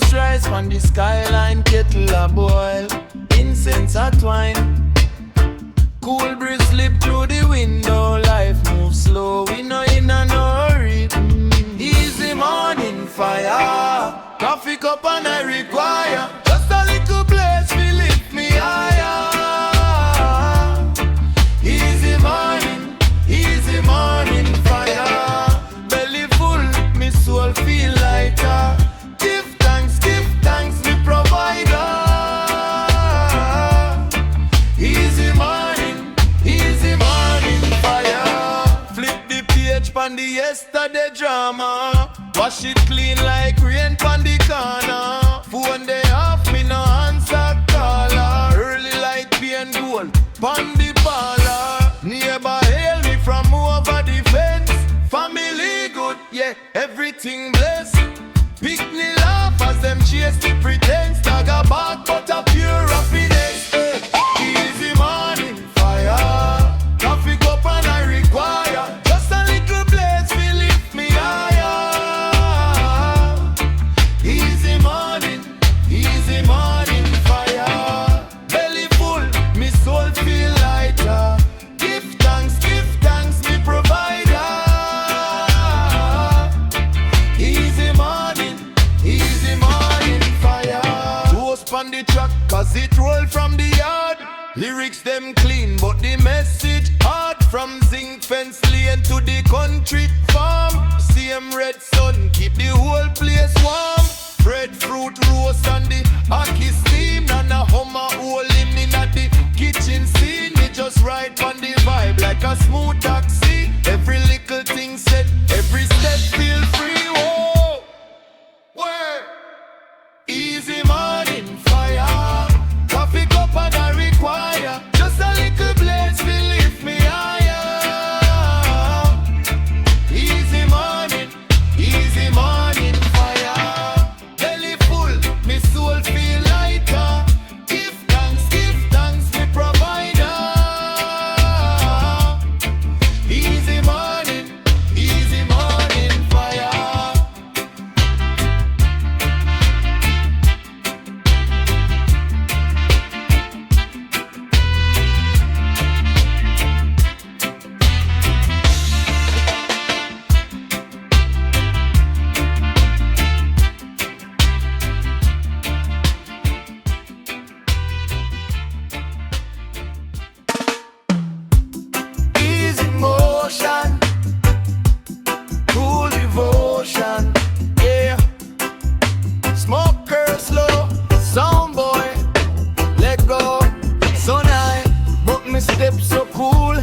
Roast rice on the skyline, kettle a boil, incense a twine. Cool breeze slip through the window, life move slow, we no in a no hurry. Easy morning fire, coffee cup and I require just a little place we lift me higher. Easy morning fire, belly full, me soul feel lighter. Give thanks, me provider. Easy morning fire. Flip the page pan the yesterday drama, wash it clean like rain pan the corner. Phone day off, me no answer caller. Early light pain gold pan the parlor. Neighbor hail me from over the fence. Family good, yeah, everything blessed. Pick me laugh as them chase the pretense. Tag a back but a pure happiness. Easy morning fire, coffee cup and I require just a little place we lift me higher. Easy morning fire, belly full, me soul feel lighter. Give thanks, me provider. Easy morning fire. Toast on the track cause it roll from the yard. Lyrics them clean but the message hard. From zinc fence lane to the country farm. Same red sun keep the whole place warm. Breadfruit roast and the hockey steam. And a hummer hole him in at the kitchen scene. Me just ride on the vibe like a smooth taxi. Every little thing said, every step feel free. Whoa, where? Easy morning fire, coffee cup and I require just a little place we lift me higher. Easy morning fire, belly full, me soul feel lighter. Give thanks, me provider. Easy morning fire. Easy motion, cool devotion, yeah. Smoker slow, sound boy, let go. So nice, but me step so cool.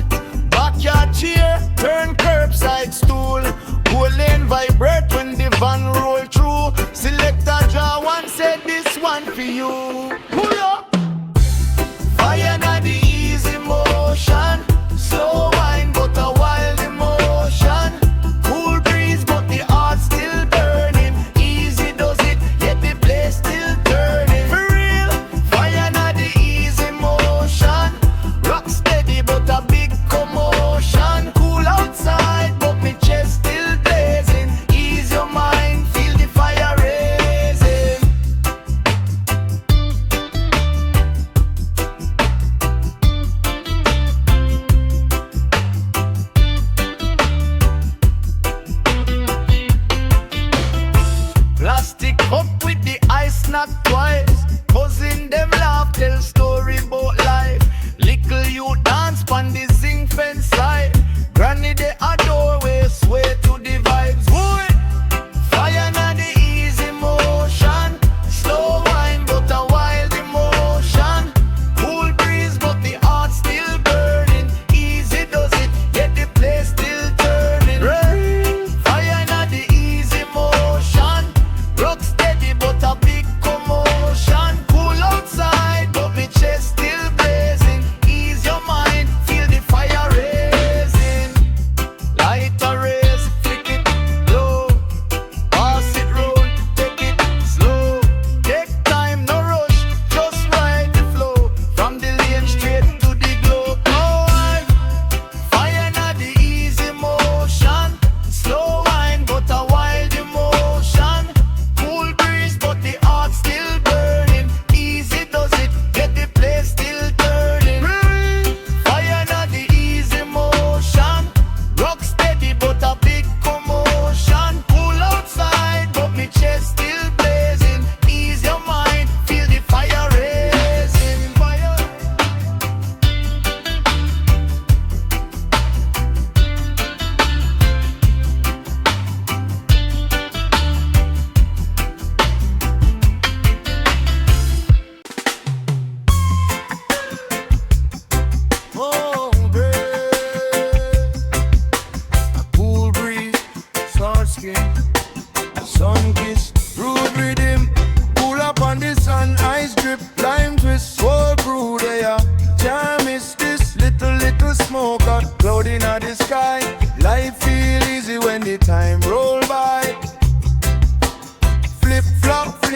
Backyard chair, turn curbside stool. Whole lane vibrate when the van roll through. Select a draw one, said this one for you. Pull up. Fire na the easy motion. Slow wine but a wild emotion. Cool breeze but the heart still burning. Easy does it, yet the place still turning. For real, fire na the easy motion. Rock steady but a big commotion. Cool outside but me chest still blazing. Ease your mind, feel the fire raising. Plastic up with the ice knock twice. Cousin them laugh, tell story about life. Little you dance pon the zinc fence side. Granny they adore way, sway to the vibes. Boy, fire na the easy motion. Slow wine but a wild emotion. Cool breeze but the heart still burning. Easy does it, yet the place still turning. Fire na the easy motion. Rock steady but a big commotion. Cool outside but me chest still blazing. Ease your mind, feel the fire raising.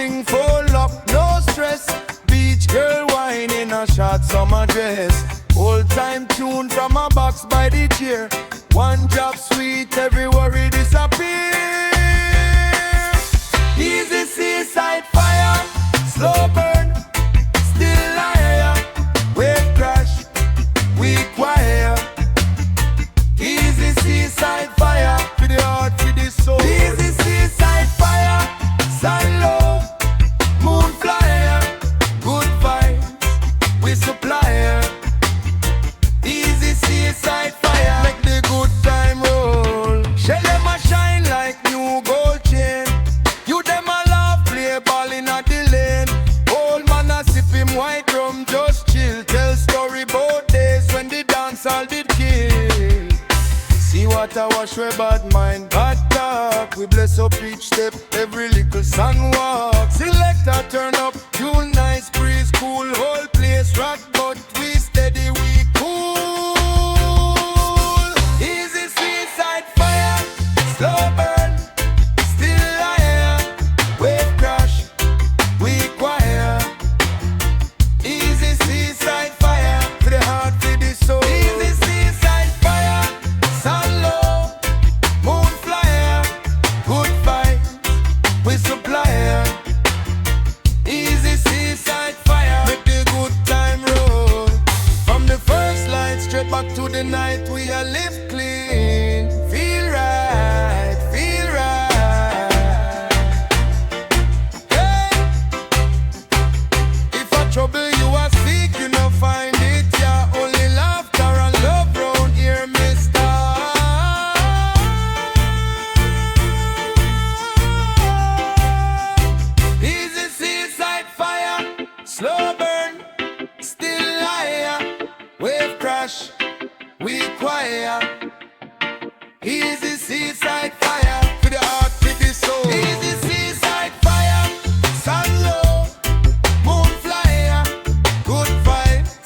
everything full up, no stress. Beach girl wine in a short summer dress. Old time tune from a box by the chair. One drop sweet, every worry disappear. Easy seaside fire, slow burn, still higher. Wave crash, we quiet. Easy seaside fire, for the heart, for the soul. Easy seaside fire, sun low, moon flyer. Good vibes, we supply. Easy seaside fire, make the good time roll. Shell them a shine like new gold chain. You them a laugh, play ball in a the lane. Old man a sip him white rum, just chill. Tell story about days when the dancehall did kill. See what I wash we bad mind, bad talk. We bless up each step, every little sun walk. Selector turn up, tune nice, breeze cool. Whole place rock, but we steady, we cool. Easy seaside fire, slow burn, still higher. Wave crash, we quiet. Easy seaside fire, for the heart, for the soul. Easy seaside fire, sun low, moon flyer. Good vibes, we supply. Easy seaside fire, make the good time roll. From the first light straight back to the night, we are live clean. Feel right, feel right. Hey, if I trouble you are seek, you no find it. Yeah, only laughter and love round here, mister. Easy seaside fire, slow burn, still higher. Wave crash, we quiet. Easy seaside fire, for the heart, for the soul. Easy seaside fire, sun low, moon flyer. Good vibes,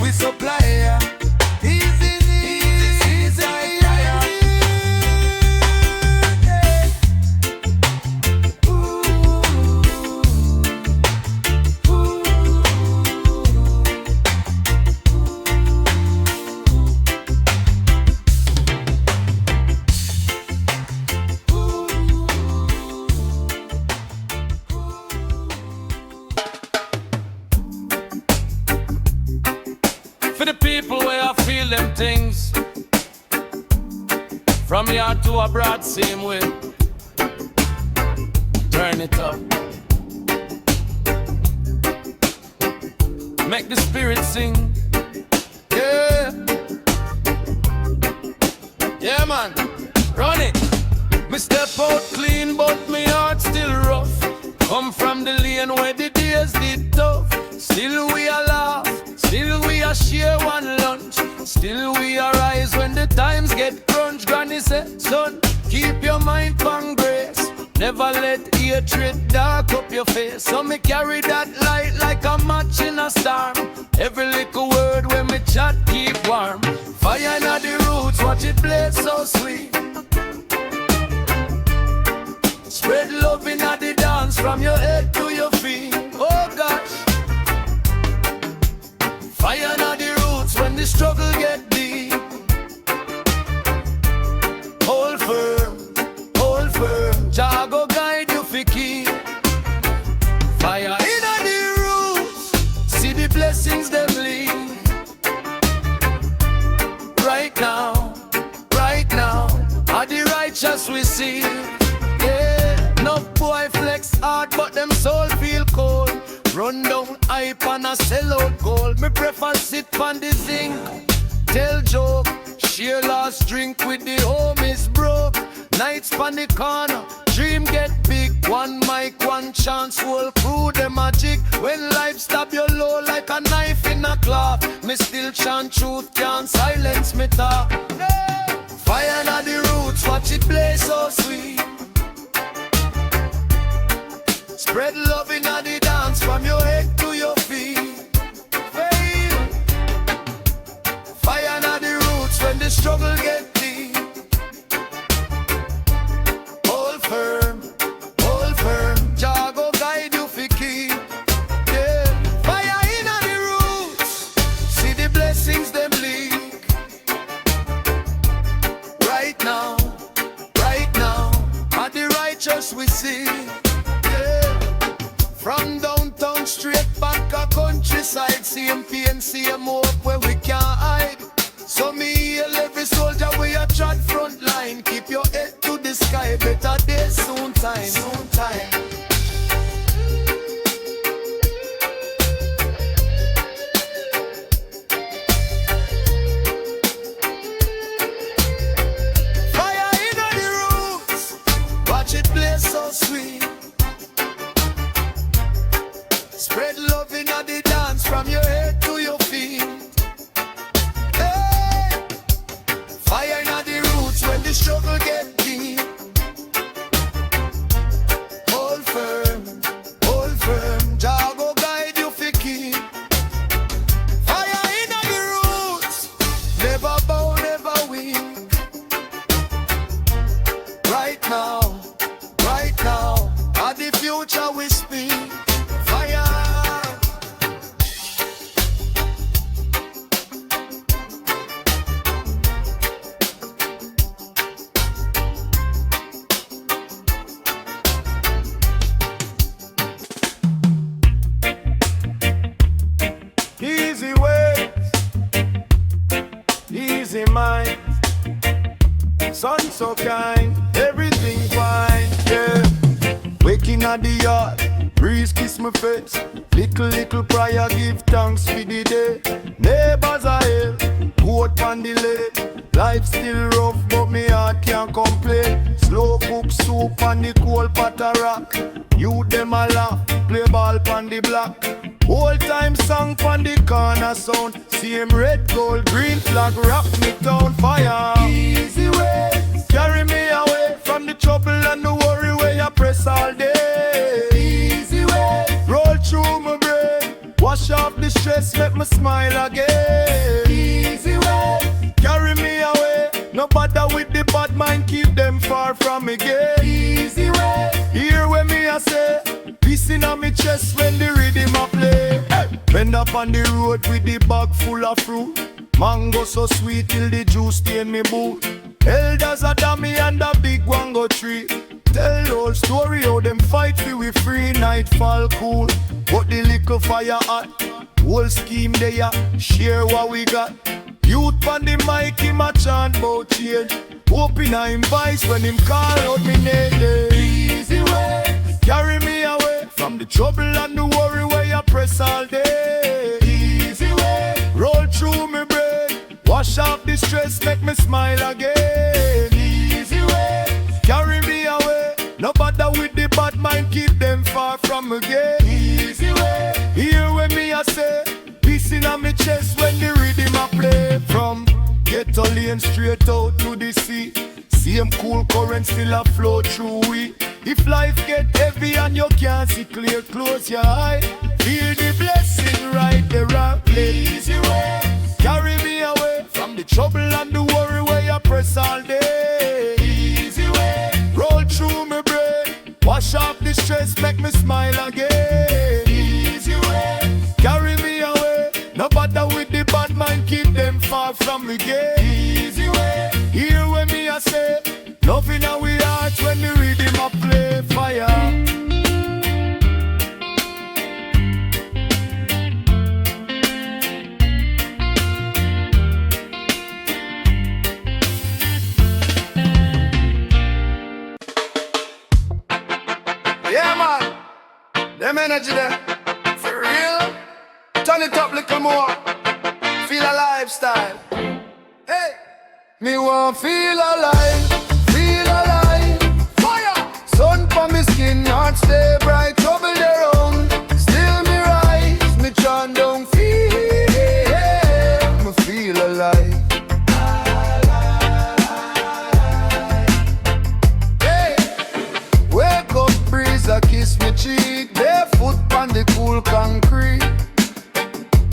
we supply. Easy seaside fire. For the people where I feel them things, from here to abroad, same way. Turn it up. Make the spirit sing. Yeah. Yeah, man. Run it. Me step out clean, but me heart still rough. Come from the lane where the days did tough. Still we are laugh, still we are share one lunch. Still we are rise when the times get crunch. Granny said, son, keep your mind on grace. Never let hatred dark up your face. So me carry that light like a match in a storm. Every little word when me chat keep warm. Fire in the roots, watch it blaze so sweet. Spread love in the dance from your head to your feet. Oh gosh. Fire in the roots when the struggle get deep. Hold firm, Jah go guide you for keep. Fire in the roots, see the blessings them leave. Right now, are the righteous we see. Yeah, no boy flex hard, but them soul feel cold. Run down hype and a sell out gold. Me prefer sit on the zinc, tell joke, share last drink with the homies broke. Nights pon the corner, dream get big. One mic, one chance, whole crew the magic. When life stab you low like a knife in a cloth, me still chant truth, can't silence me talk. Fire na the roots, watch it blaze so sweet. Spread love in the dance from your head to your feet. Fire na the roots when the struggle get deep. Hold firm, Jah go guide Spread love in the dance from your head to your feet. Hey, fire in the roots when the struggle get deep. Hold firm, Jah go guide you fi keep. Fire in the roots, never bow, never weak. Right now, of the future we speak. Fire. Easy ways, easy mind. Sun so kind, everything fine, yeah. Waking at the yard, breeze kiss my face. Little prayer, give thanks for the day. Neighbors are here, goat on the lake. Life still rough, but me heart can't complain. Slow cook soup on the cold pot of rock. You them a laugh, play ball pon the block. Old time song pon the corner sound. Same red, gold, green flag, rock me down. Fire. Easy way, carry me away from the trouble and the worry where you press all day. Easy way, roll through my brain, wash off the stress, make me smile again. Easy way, carry me away, no bother with the bad mind, keep them far from me again. Easy way, hear when me I say, peace in on me chest when the rhythm I play. Hey. Bend up on the road with the bag full of fruit. Mango so sweet till the juice stain me boot. Elders a dummy and a big one go tree. Tell old story how them fight for we free. Nightfall cool, but the little fire hot. Whole scheme there, share what we got. Youth on the mic, him a chant bout change. Hoping I him voice when him call out me name. Easy way, carry me away from the trouble and the worry where you press all day. Easy way, roll through me brain, wash off the stress, make me smile again. Easy way, carry me away, no bother with the bad mind, keep them far from me again. Easy way, hear when me I say, peace in on me chest when the rhythm I play. From ghetto lane straight out to the sea, same cool current still a flow through we. If life get heavy and you can't see clear, close your eye, feel the blessing right there and play. Easy way, carry me away from the trouble and the worry where you press all day. Easy way, roll through my brain, wash off the stress, make me smile again. Easy way, carry me away, no bother with the bad mind, keep them far from me again. Easy way, hear when me I say, love in our hearts when the rhythm I play. Fire. Yeah, man, them energy there, for real. Turn it up a little more, feel a lifestyle. Hey, me want feel alive, feel alive. Fire, sun for me skin, heart stay bright, trouble their own. Still me rise, me chant down, feel, me feel alive. Hey, wake up breeze, a kiss me cheek, barefoot on the cool concrete.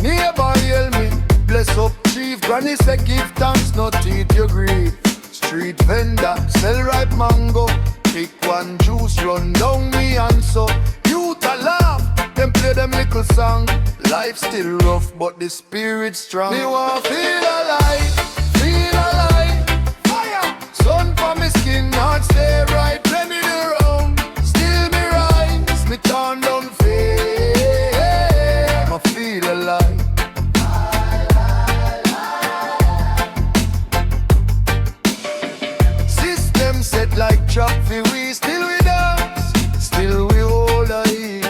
Neighbor hail me, bless up chief. Granny say give thanks, no teeth you greed. Street vendor, sell ripe mango. Pick one juice, run down me and so. Youth a laugh, them play them little song. Life still rough, but the spirit strong. Me want feel alive, feel alive. Fire, sun for me skin, heart stay right. Plenty the round, still me rise. Me turn down feel, I feel alive. Like trap fi we, still we dance, still we hold a heat.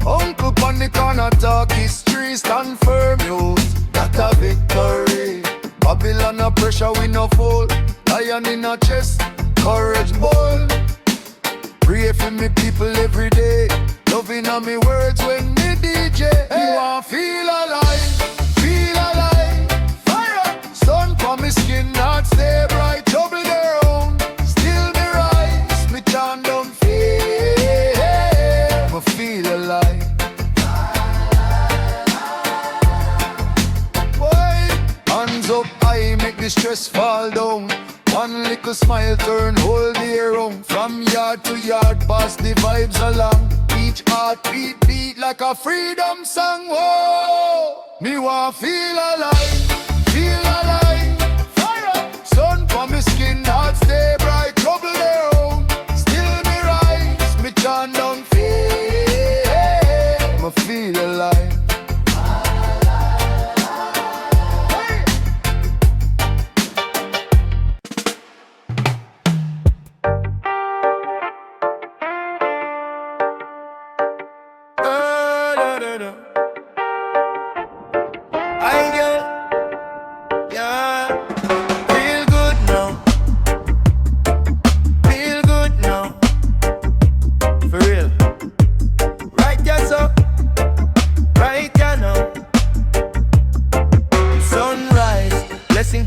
Uncle pon the corner talk history, stand firm youth, that a victory. Babylon a pressure we no fall, lion in a chest, courage bold. Pray for me people every day, loving on me words when me DJ want feel alive, feel alive. Fire, sun from my skin, not stay bright. Trouble their own, still me rise. Me turn down feel, me feel alive. Boy, hands up high, make the stress fall down. One little smile turn whole day round. From yard to yard, pass the vibes along. Each heart beat like a freedom song. Whoa, me want feel alive, feel alive. Fire, sun from my skin, heart stay bright. Trouble their own, still me rise. Me turn down feel, me feel alive.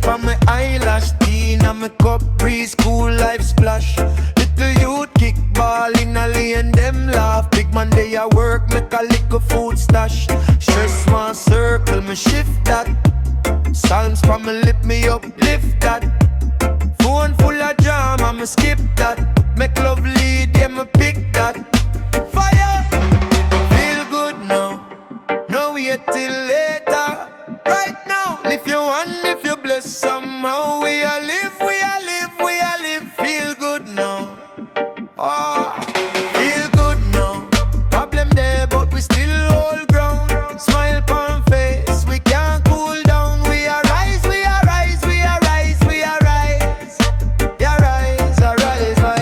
From my eyelash, teen and my cup breeze, cool life splash. Little youth kick ball in a lane, them laugh. Big man they a work, make a little food stash. Stress one circle, me shift that. Psalms from me lip me up, lift that. Phone full of jam, I'ma skip that. Make love lead, yeah me pick that. Fire, feel good now, no wait till later. Right now, if you want, if you bless somehow, we a live, we a live, we a live. Feel good now, oh, feel good now. Problem there, but we still hold ground. Smile on face, we can't cool down. We a rise, we a rise, we a rise, we a rise. Yeah, rise, a rise, rise,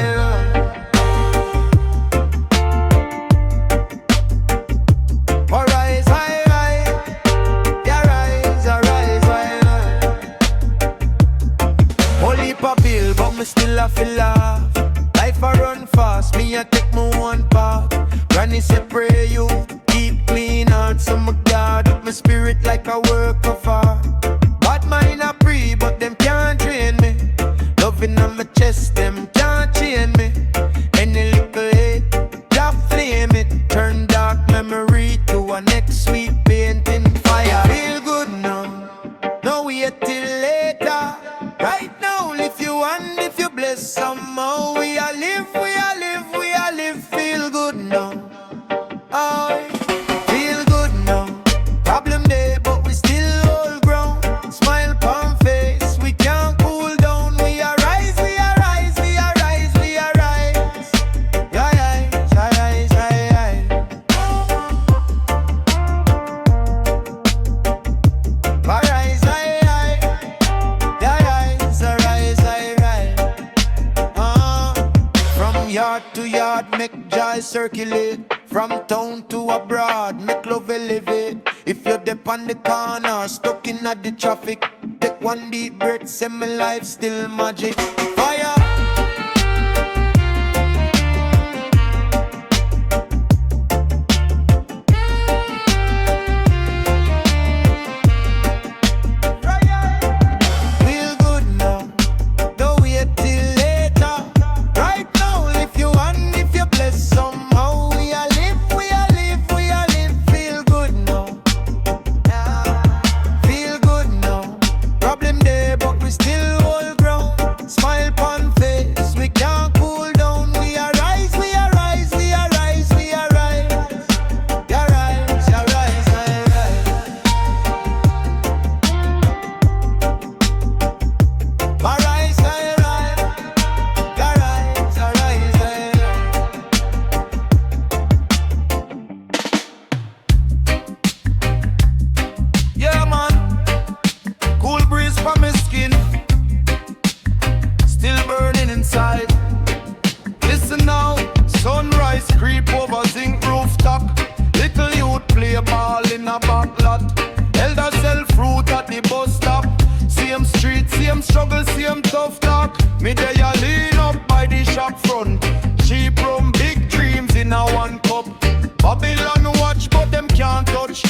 high, rise. Yeah, rise, a rise, whole heap of bill, but me still a feel laugh. Life a run fast, me a take my one path. Granny say pray you keep clean heart, so my God up my spirit like a work of art. Bad mind a pre, but them can't drain me. Loving on my chest, them can't chain me. Any little hate, just flame it. Turn dark memory to a next sweet painting. Fire, feel good now, no wait till later. Right now, if you want, if you bless somehow, we a live, we a live, we a live. Feel good now, oh, feel good now. Problem there, but we still hold ground. Smile on face, we can't cool down. We a rise, we a rise, we a rise, we a rise. Yeah, rise, rise, rise, rise, rise. From yard to yard, make joy circulate. From town to abroad, make love elevate. If you're deep on the corner, stuck in at the traffic, take one deep breath, say my life still magic. Fire. Feel good now, don't wait till later. Right now, if you want, if you bless somehow, we a live, we a live, we a live. Feel good now, feel good now. Problem there, but we still hold ground. Smile on face, we can't cool down. We a rise, we a rise, we a rise, we a rise. Yeah, rise, yeah, rise, yeah, rise. Arise, yeah, rise. Yeah, rise, yeah, rise, yeah, rise. Yeah, man, cool breeze from my skin, still burning inside. Listen now, sunrise creep over zinc rooftop. Little youth play ball in a back lot. Elder sell fruit at the bus stop. Same street, same struggle, same tough talk. Me there ya lean up by the shop front. Cheap rum, big dreams in a one cup. Babylon watch but them can't touch.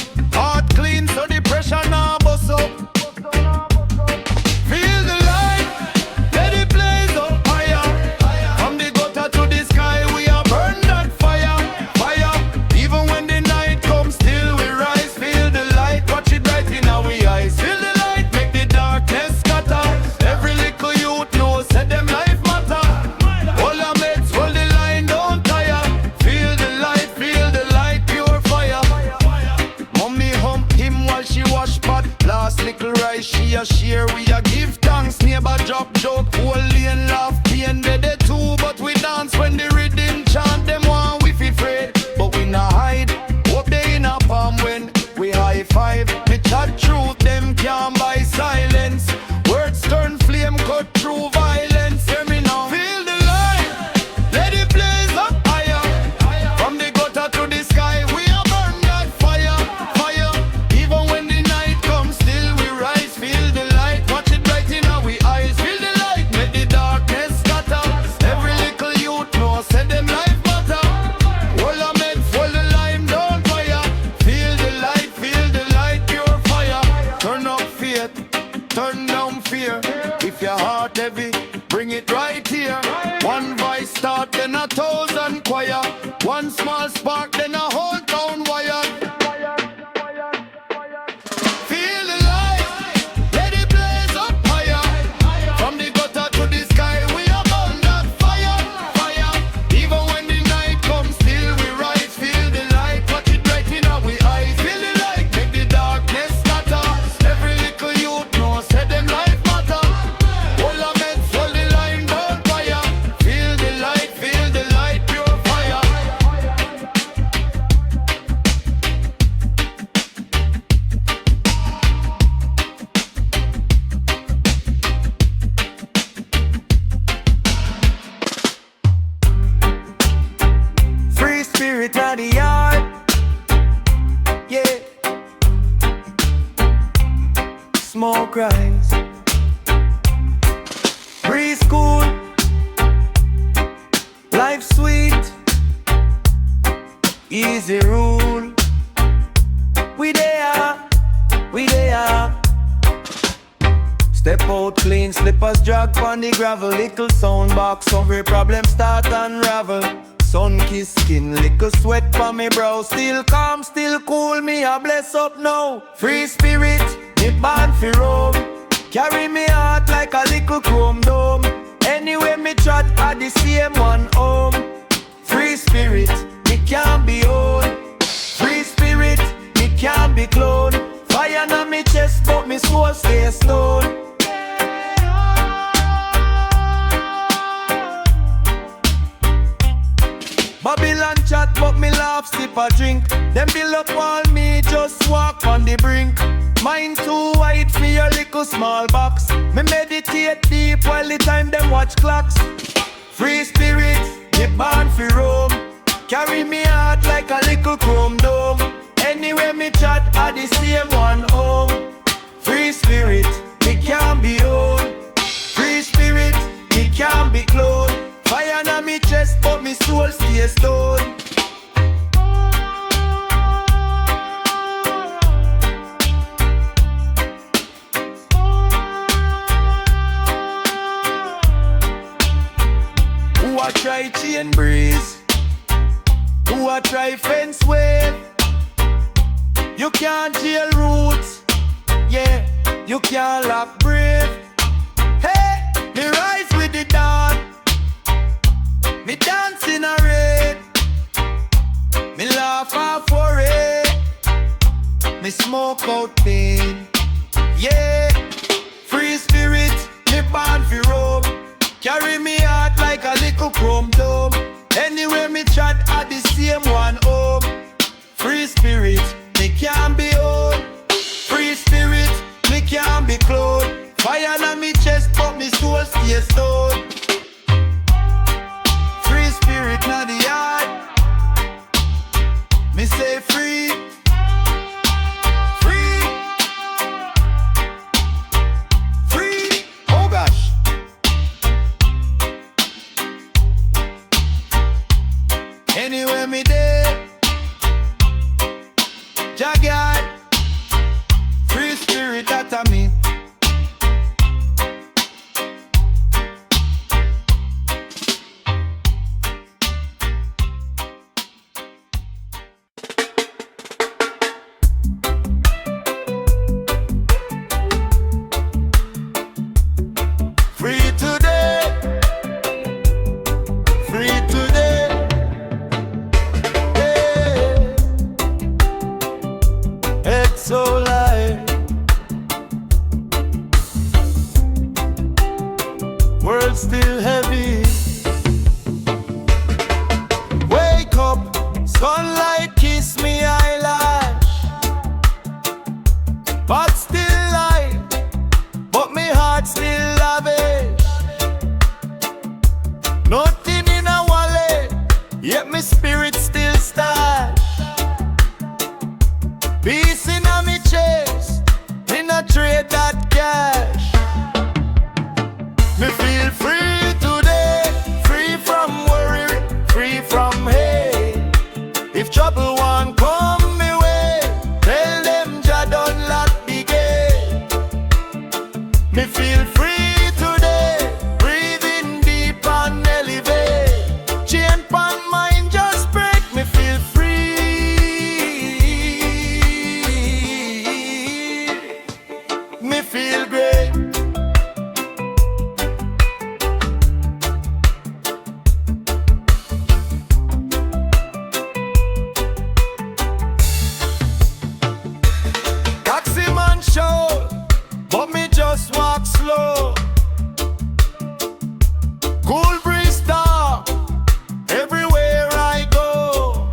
smoke rise. Preschool, life sweet, easy rule. We there, we there. Step out clean, slippers drag on the gravel. Little sound box, every problem start unravel. Sun kiss skin, little sweat on me brow. Still calm, still cool, me a bless up now. Free spirit, me born fi roam. Carry me heart like a little chrome dome. Anyway me chat at the same one home. Free spirit, me can't be old. Free spirit, me can't be clone. Fire na me chest but me soul stay stone. Babylon chat but me laugh sip a drink. Them build up all me just walk on the brink. Mind too wide for your little small box. Me meditate deep while the time them watch clocks. Free spirit, me born fi roam. Carry me heart like a little chrome dome. Anyway me chat at the same one home. Free spirit, me can't be old. Free spirit, me can't be clone. Fire na me chest but me soul stay stone. Who a try chain breeze? Who a try fence wave? You can't jail roots, yeah, you can't lock brave. Hey, me rise with the dawn. Me dance in a rain. Me laugh off worry. Me smoke out pain. Yeah, free spirit, me born fi roam. Carry me heart like a little chrome dome. Anyway me chat at the same one home. Free spirit, me can't be old. Free spirit, me can't be clone. Fire na me chest but me soul stay stone. Free spirit na the yard. Me say free. Free. Free. Oh gosh. Anywhere me there. Jagged. Free spirit that I mean. So light, world still heavy. Wake up, sunlight kiss me eyelash. But still light, but me heart still lavish. Nothing in a wallet, yet me spirit still stash. Peace in a me chest, in a trade that cash. Me feel free today, free from worry, free from hate. If trouble won't come me way, tell them Jah done lock the gate. Me feel free today, breathing deep and elevate. Chain pan mind just break, me feel free. Me feel great. Taxi man show, but me just walk slow. Cool breeze talk, everywhere I go.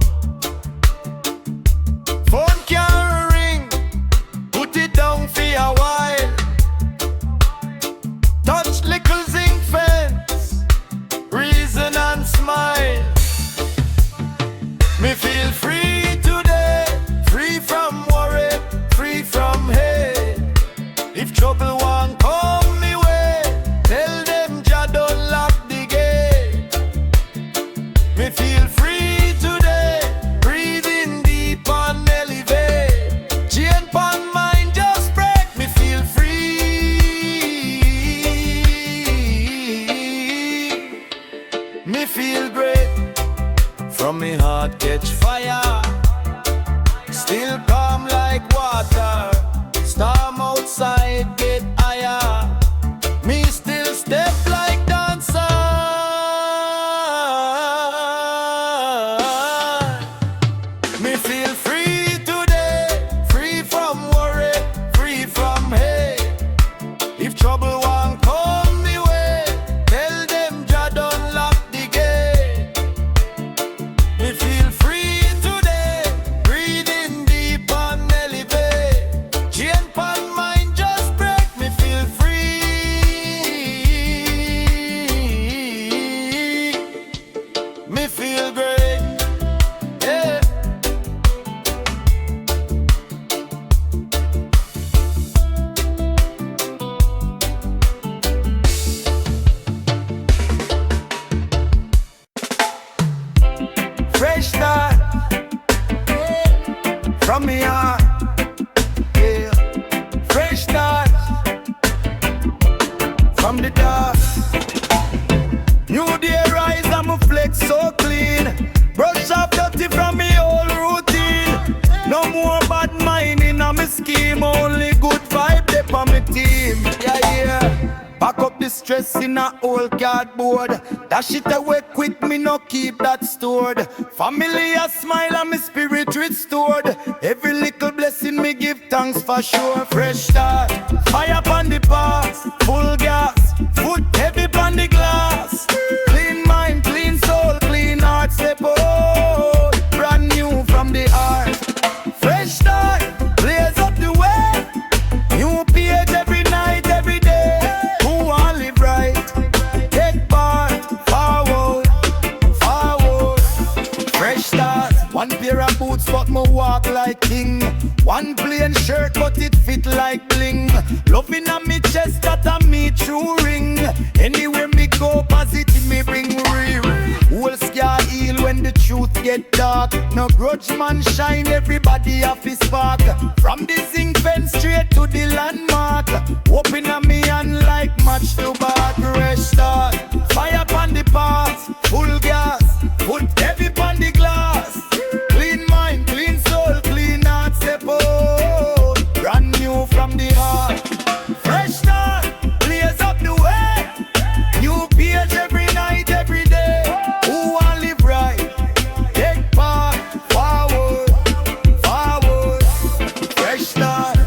Phone can't ring, put it down for a while. Touch little zinc fence, reason and smile. Me feel free today, free from worry, free from hate. If still calm like water. Storm outside get higher, me still step like dancer. Me feel free today, free from worry, free from hate. If trouble won't come me way, tell them Jah done lock the gate. Me feel free today, breathing deep and elevate. Chain pan mind just break, me feel free. Me feel great, yeah. Fresh start from me heart, yeah. Fresh start from the dark. New day rise, I'ma flex so clean. Brush off dirty from me old routine. No more bad mind in a me scheme. Only good vibe dey on me team. Yeah, yeah. Back up the stress in a old cardboard. That shit away quick, me no keep that stored. Family a smile and me spirit restored. Every little blessing me give thanks for sure. Fresh start, fire upon the pass. Full gas, foot heavy upon the glass. Clean mind, clean soul, clean heart, step out. Brand new from the heart. Fresh start, blaze up the way. New page every night, every day. Who want live right? Take part, forward, forward. Fresh start, one pair of boots but me walk like king. One plain shirt but it fit like bling. Loving on me chest that a me true ring. Anywhere me go positive me bring real. Whole scar heal when the truth get dark. No grudge man shine, everybody off his spark. From the zinc fence straight to the landmark. Open on me hand like match to back. Fresh start, fire upon the path. Full gas, put heavy upon the glass. Clean mind, clean soul, clean heart, step out. Brand new from the heart. Fresh start, blaze up the way. New page every night, every day. Who want live right? Take part, forward, forward. Fresh start.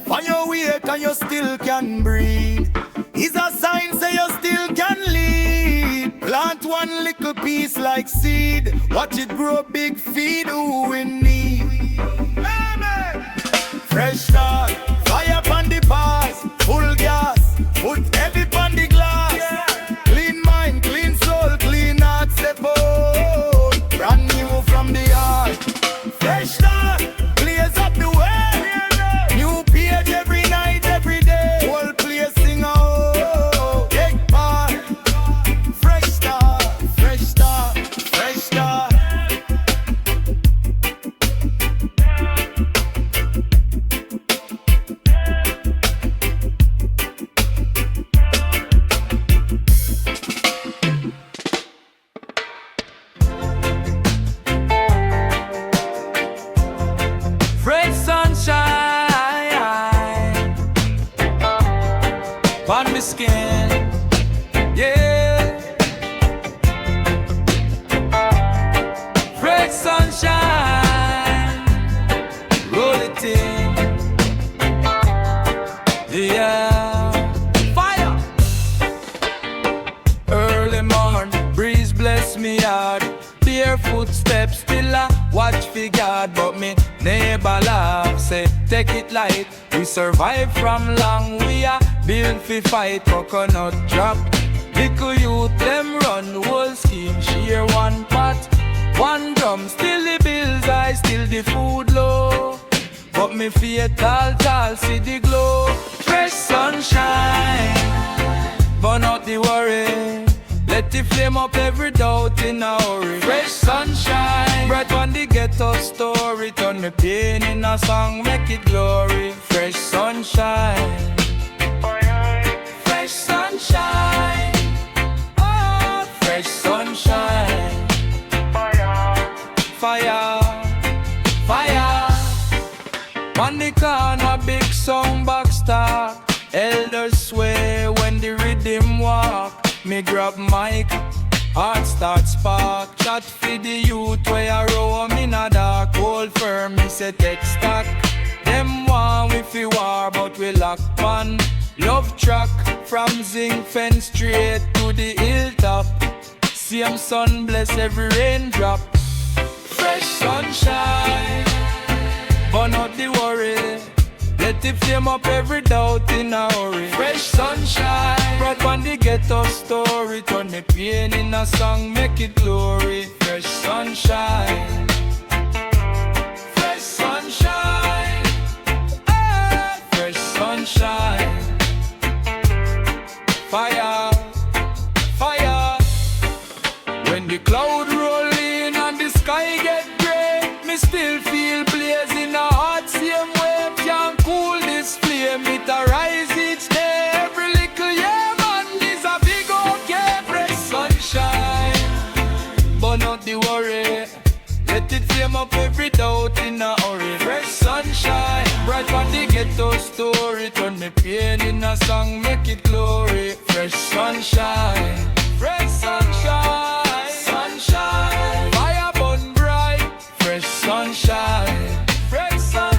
On your way and you still can breathe. Is a sign say you still can lead. Plant one little piece like seed. Watch it grow big, feed who in need. Amen. Fresh start, fire upon the pass. Full gas, put heavy upon the glass. Clean mind, clean soul, clean heart, step out. Brand new from the heart. Fresh start, blaze up the way. New page every night, every day. Whole place sing out. Take part. Fresh start, fresh start, fresh start. Fresh sunshine on my skin, yeah. Fresh sunshine, roll it in, yeah. Fire. Early morn, breeze bless me hard. Barefoot steps still a watch for God, but me neighbor laugh say take it light. We survive from long, we are built fi fight. Coconut drop, little youth them run the whole scheme. Share one pot, one drum, still the bills high, still the food low. But me feet tall, see the glow. Fresh sunshine, burn out the worry. Let the flame up every doubt in a hurry. Fresh sunshine, bright on the ghetto story. Turn me pain in a song, make it glory. Fresh sunshine, fresh sunshine, oh, fresh sunshine. Fire, fire, fire. On the corner, big song box star. Elders sway when the rhythm walk. Me grab mic, heart start spark. Chat for the youth where I roam in a dark. Hold firm, me say take stock. Them want we fi war, but we lock man. Love track from zinc fence straight to the hilltop. Same sun bless every raindrop. Fresh sunshine, burn out the worry. Let it flame up every doubt in a hurry. Fresh sunshine, brought on the ghetto story. Turn the pain in a song, make it glory. Fresh sunshine, fresh sunshine, ah, fresh sunshine. Fire, fire. When the cloud roll in and the sky get gray, me still feel blazing a hot same way. Can't cool this flame, it a rise each day. Every little yeah man is a big okay. Fresh sunshine, burn out the worry. Let it flame up every doubt in a hurry. Fresh sunshine, bright on the ghetto story. Turn me pain in a song, make it glory. Fresh sunshine, fresh sunshine, sunshine. Fire burn bright, fresh sunshine, fresh sunshine,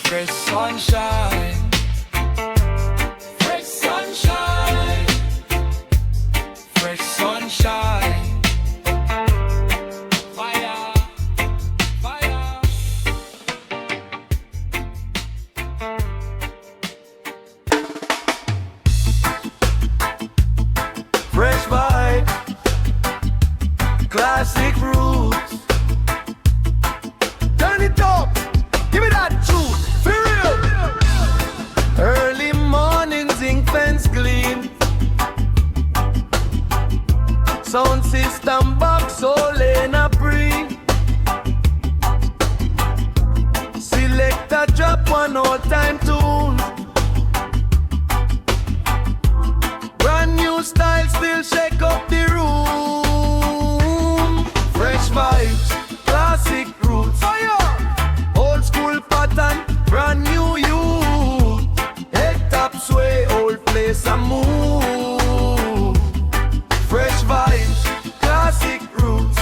fresh sunshine, fresh sunshine, fresh sunshine. Fire, fire. Fresh vibe, classic roots. Turn it up, give me that truth, for real. Early morning zinc fence gleam. Sound system box all in a pre. Select a drop one all time tune. Brand new style still shake up the room. Fresh vibes, classic roots. Old school pattern, brand new youth. Head top sway, old place a move. Fresh vibes, classic roots.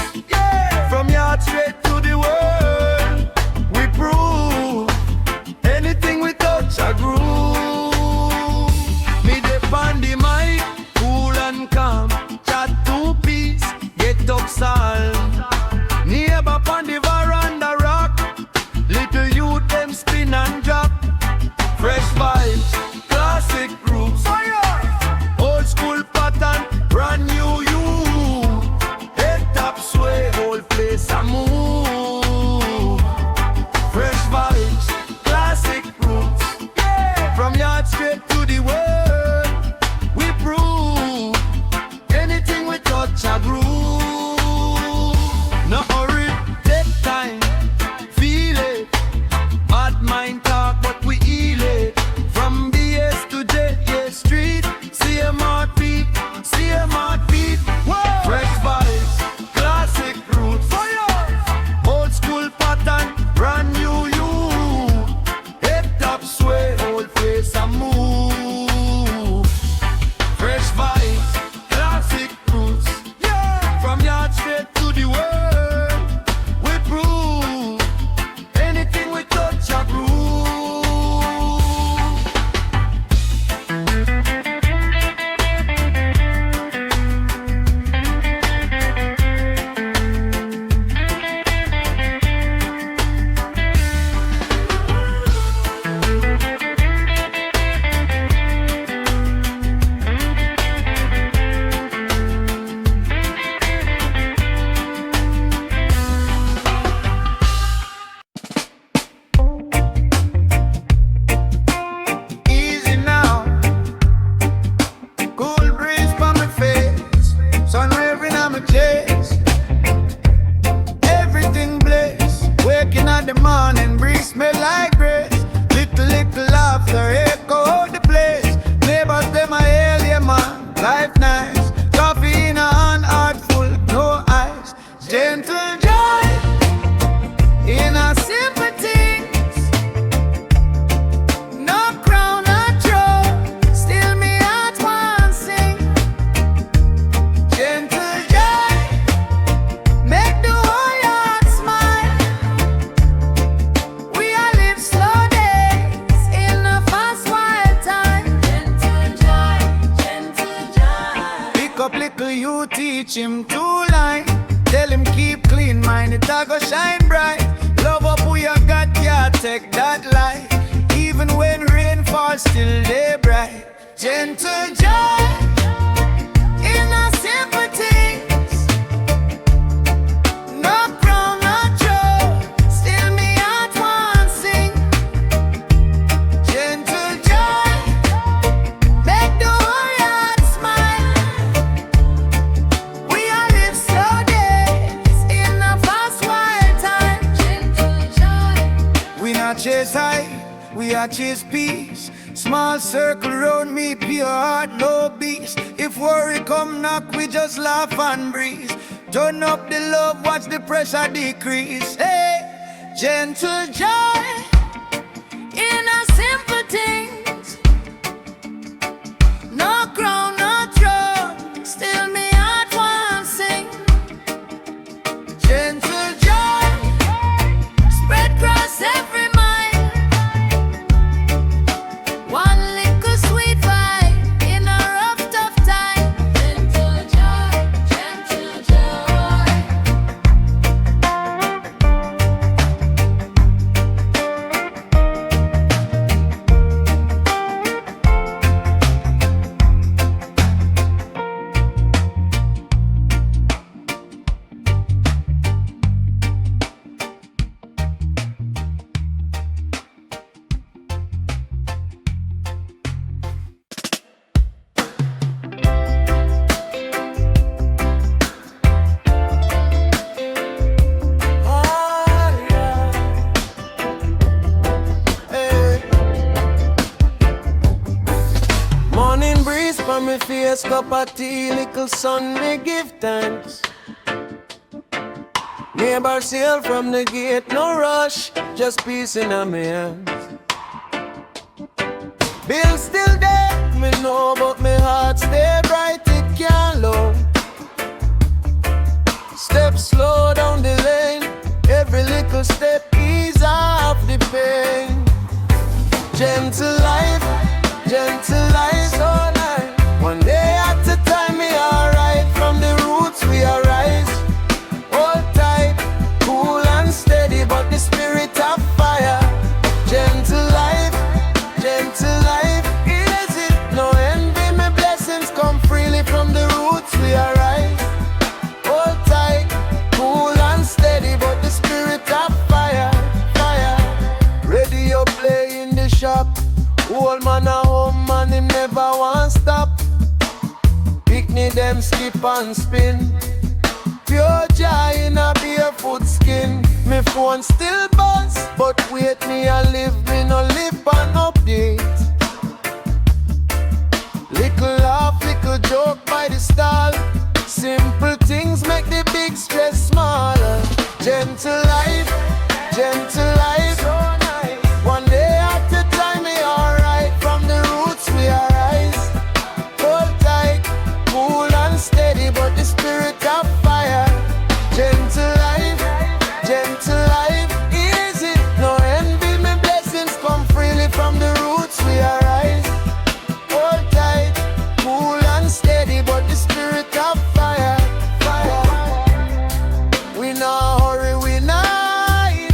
teach him to lie. Tell him keep clean mind, it a go shine bright. Love up who you got, can't take that light. Even when rain falls, still they bright. Gentle joy in our simple things. No crown, no throne, still me heart want sing. Gentle joy, make the whole yard smile. We are live slow days in a fast wild time. Gentle joy, we not chase high, we are chase peace. Small circle round me, pure heart, no beast. If worry come knock, we just laugh and breeze. Turn up the love, watch the pressure decrease. Hey, gentle joy in our simple things. No crown, no throne, still me heart want sing. Gentle joy, spread across every mind. One little sweet vibe in a rough, tough time. Gentle joy, gentle joy. Morning breeze from me face, cup of tea, little sun, me give thanks. Neighbors hail from the gate, no rush, just peace in my hands. Bill still there, me know, but me heart stay bright, it can't low. Step slow down the lane, every little step ease off the pain. Gentle life, so nice. One day at a time, me alright. From the roots we arise. Hold tight, cool and steady, but the spirit of fire. Gentle life, is it? No envy, me blessings come freely. From the roots we arise. Hold tight, cool and steady, but the spirit of fire. Radio play in the shop. Old man a home and him never want stop. Picnic them skip and spin. Pure joy in a barefoot skin. Me phone still buzz, but wait me a live, me no live an update. Little laugh, little joke by the stall. Simple things make the big stress smaller. Gentle life, so nice. One day at a time, me alright. From the roots we arise. Hold tight, cool and steady, but the spirit of fire. Gentle life, is it? No envy, me blessings come freely. From the roots we arise. Hold tight, cool and steady, but the spirit of fire. We not hurry, we not hide.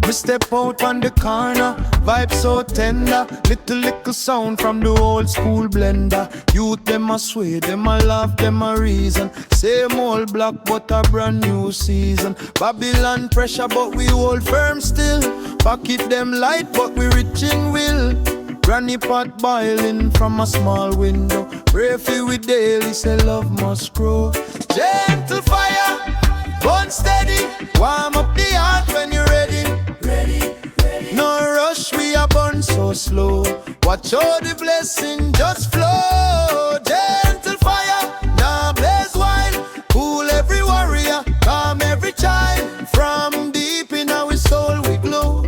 We step out on the corner, vibe so tender. Little sound from the old school blender. Youth them a sway, them a laugh, them a reason. Same old block but a brand new season. Babylon pressure but we hold firm still. Pocket them light but we rich in will. Granny pot boiling from a small window. Pray for we daily, say love must grow. Gentle fire, burn steady. Warm up the heart when you're ready. No rush, we are born so slow. Watch all the blessing just flow. Gentle fire, now blaze wine. Cool every warrior, calm every child. From deep in our soul we glow.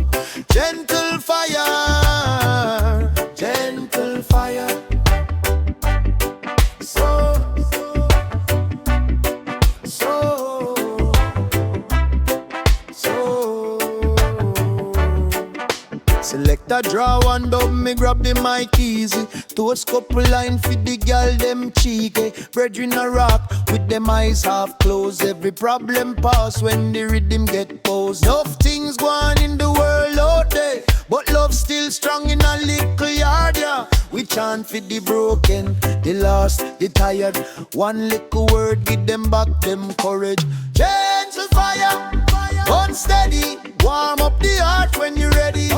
Gentle fire, gentle fire. Select a draw one dub, me grab the mic easy. Toast couple line for the girl, them cheeky. Brethren a rock with them eyes half closed. Every problem pass when the rhythm get posed. Enough things go on in the world out there, but love still strong in a little yard, yeah. We chant for the broken, the lost, the tired. One little word give them back them courage. Gentle fire, unsteady. Warm up the heart when you're ready.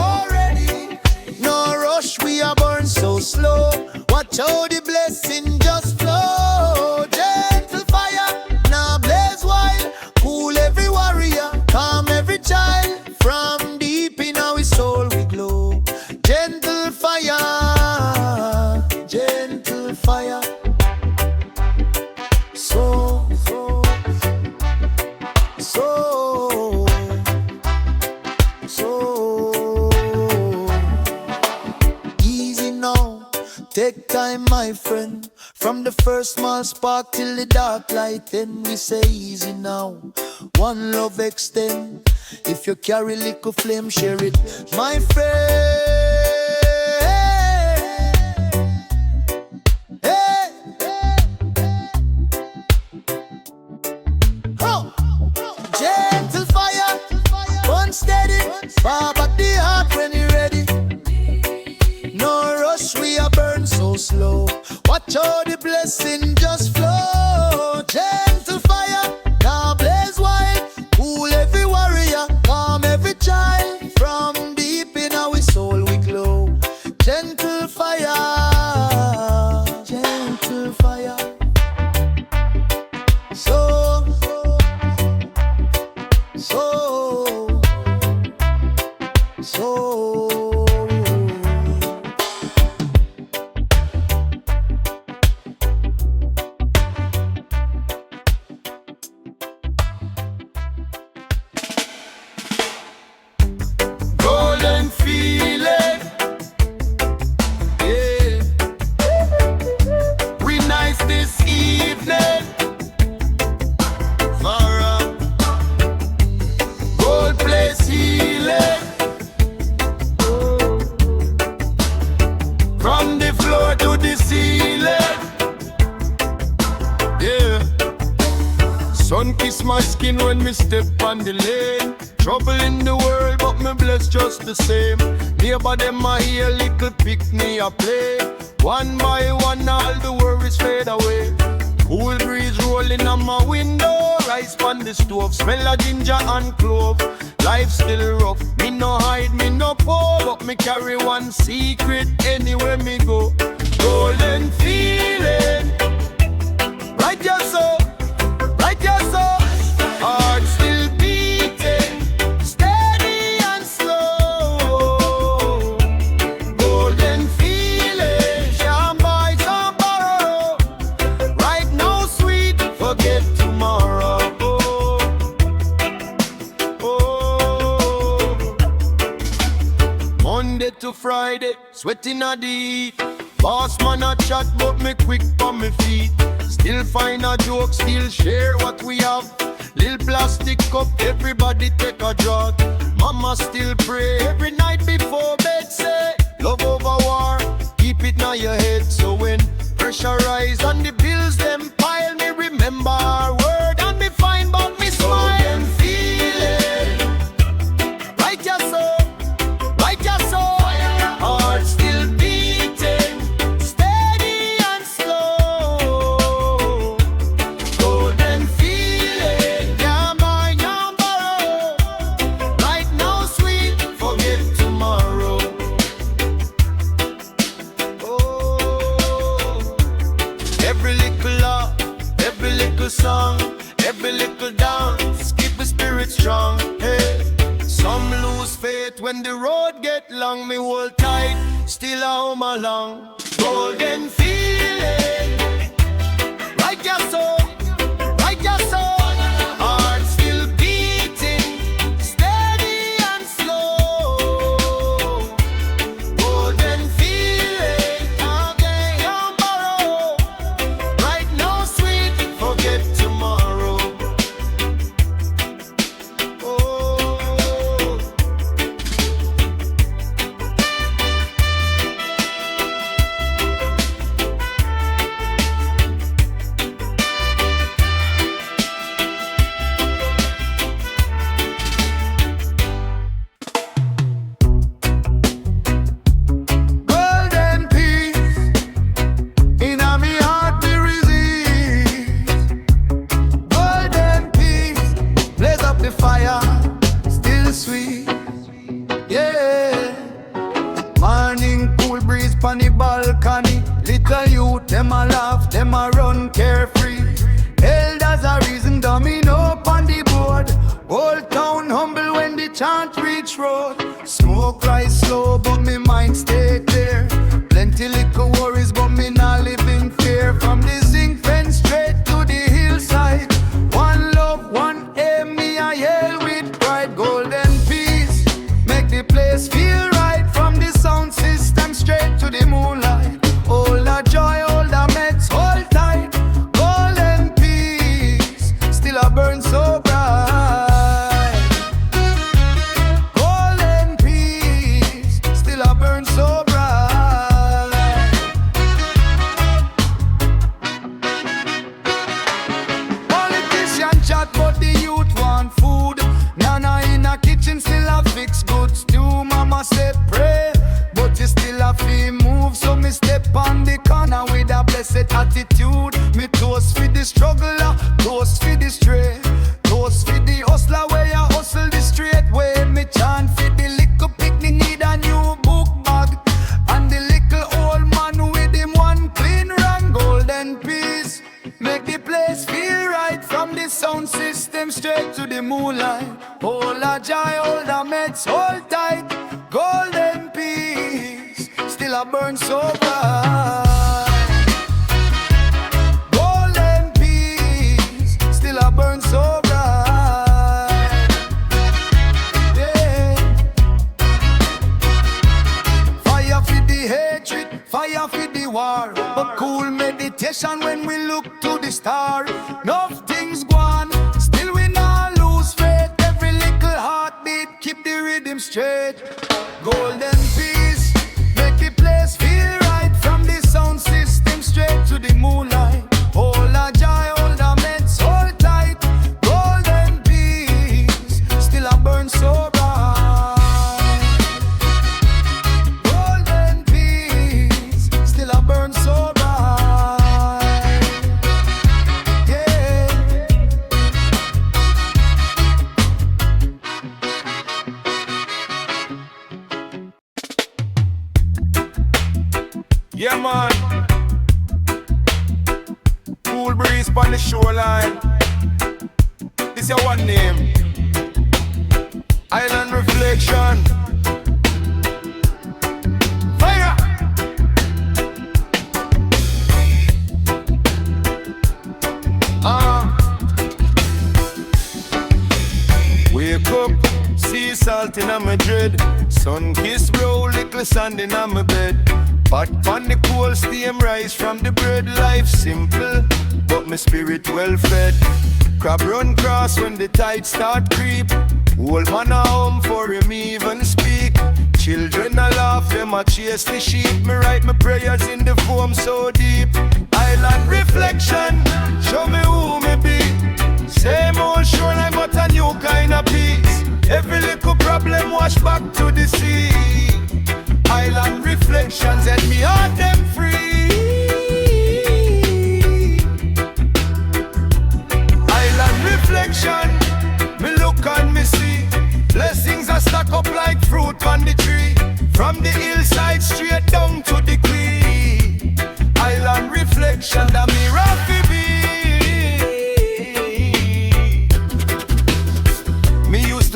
No rush, we are born so slow. Watch how the blessing just flow. Gentle fire, now blaze wild. Cool every warrior, calm every child. From deep in our soul we glow. Gentle fire, gentle fire. So easy now, take time my friend. From the first small spark till the dark light, then we say easy now. One love extend. If you carry little flame, share it, my friend. Hey. Gentle fire, unsteady. Far back the heart when you're ready. No rush, we are burn so slow. Watch all the blessing just flow. Gentle fire, now blaze white. Cool every warrior, calm every child. From deep in our soul we glow. Gentle fire, gentle fire. Golden feeling, yeah. We nice this evening. Farah, gold place healing. From the floor to the ceiling, yeah. Sun kiss my skin when me step on the lane. Trouble in the world, but me blessed just the same. Neighbor them a hear little pick me a play. One by one, all the worries fade away. Cool breeze rolling on my window. Rice on the stove, smell of ginger and clove. Life still rough, me no hide, me no poor, but me carry one secret anywhere me go. Golden feeling, right your soul, right your soul. Heart still beating, steady and slow. Golden feeling, can't buy, can't borrow. Right now sweet, forget tomorrow. Monday to Friday, sweating at the heat. Boss man a chat, but me quick on me feet. Still find a joke, still share what we have. Lil plastic cup, everybody take a draught. Mama still pray every night before bed. Say, love over war, keep it in your head. So when pressure rise and the bills them pile, me remember our word and me find but me smile. Golden feeling, right your soul. long. Hey, some lose faith when the road get long. Me hold tight, still I home along. Golden feeling, like your soul, like your soul. Heart still beating, steady and slow. Golden feeling, again on borrow. Right now sweet, forget tomorrow. Oh. Golden peace, in a me heart me resist. Golden peace, blaze up the fire, still sweet. Yeah. Morning cool breeze pon the balcony. Little youth, them a laugh, them a run carefree. Elders a reason domino pon the board. Old town humble when the chant reach road. Smoke rise slow, but me mind stay clear. Plenty little worries, but me not live in fear. From the zinc fence straight to the hillside. One love, one aim, me a yell with pride. Golden peace, make the place feel right. From the sound system straight to the moonlight. All the joy, all the meds, hold tight. Golden peace, still a burn so bright. Golden peace, still a burn so bright. Politician chat, but the youth want food. Nana in a kitchen still a fix good stew. Mama said pray, but you still a feel move. So me step on the corner with a blessed attitude. Me toast for the struggler, toast for the stray, toast for the hustler where you hustle the straight way. Me chant for the little picnic need a new book bag, and the little old man with him one clean run. Golden peace, make the place feel right. From the sound system straight to the moonlight. All the joy, all the meds, hold tight. Golden peace, still a burn so bright. Golden peace, still a burn so bright. Yeah. Fire for the hatred, fire for the war. But cool meditation when we look to the star. Enough things gone, still we not lose faith. Every little heartbeat, keep the rhythm straight. Golden peace, make the place feel right. From the sound system straight to the moonlight. All the joy, all the meds, hold tight. Golden peace, still a burn so bright. Golden peace, still a burn so bright. Yeah. Yeah, man. Cool breeze on the shoreline. This your one name. Island reflection. Fire. Wake up, sea salt in my dread. Sun kiss blow, little sand in my bed. Pot on the coal steam rise from the bread. Life simple, but my spirit well fed. Crab run cross when the tide start creep. Old man a home for him even speak. Children a laugh, them a chase the sheep. Me write my prayers in the foam so deep. Island reflection, show me who me be. Same old shoreline but a new kind of peace. Every little problem wash back to the sea. Island reflection set me heart them free. Island reflection, me look and me see. Blessings are stack up like fruit on the tree. From the hillside straight down to the quay. Island reflection that me Rafi be. Me used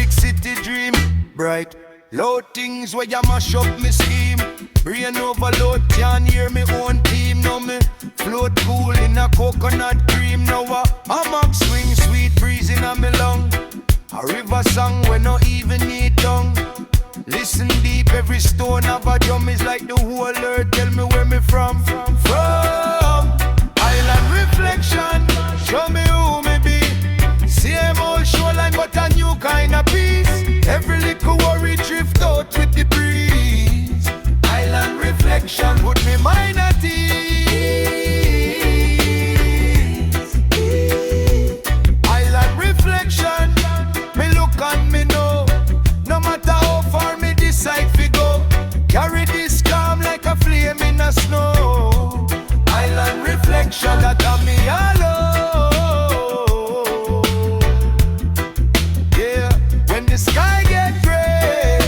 big city dream. Bright, low things where you mash up me scheme. Brain overload, can't hear me own team. Now me float cool in a coconut cream. Now a hammock swing, sweet breeze in a me lung. A river song when no even need tongue. Listen deep, every stone of a drum is like the whole earth. Tell me where me from. Island reflection, show me who me be. Same old shoreline but a new kind of peace. Every little worry drift out with the breeze. Island reflection, put me mind at ease. Island reflection, me look and me know. No matter how far me decide to go, carry this calm like a flame in the snow. Island reflection, that of me alone. Yeah, when the sky get gray,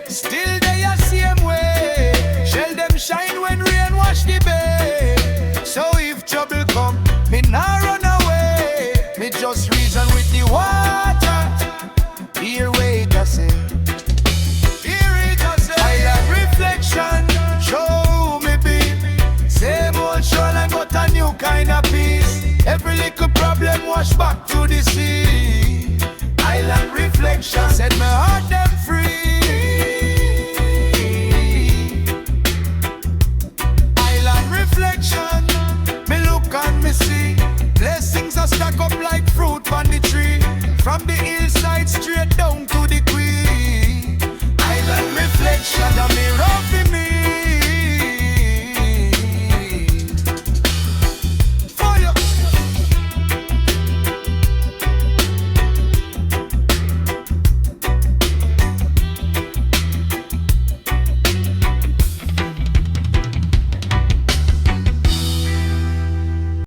still they are same way. Shell them shine when rain wash the bay. So if trouble come, me nah run away. Me just reason with the water. Here wait I say, here it I say. Island reflection, show me be. Same old shoreline but a new kind of peace. Every little problem wash back to the sea. Island reflection, set my heart down.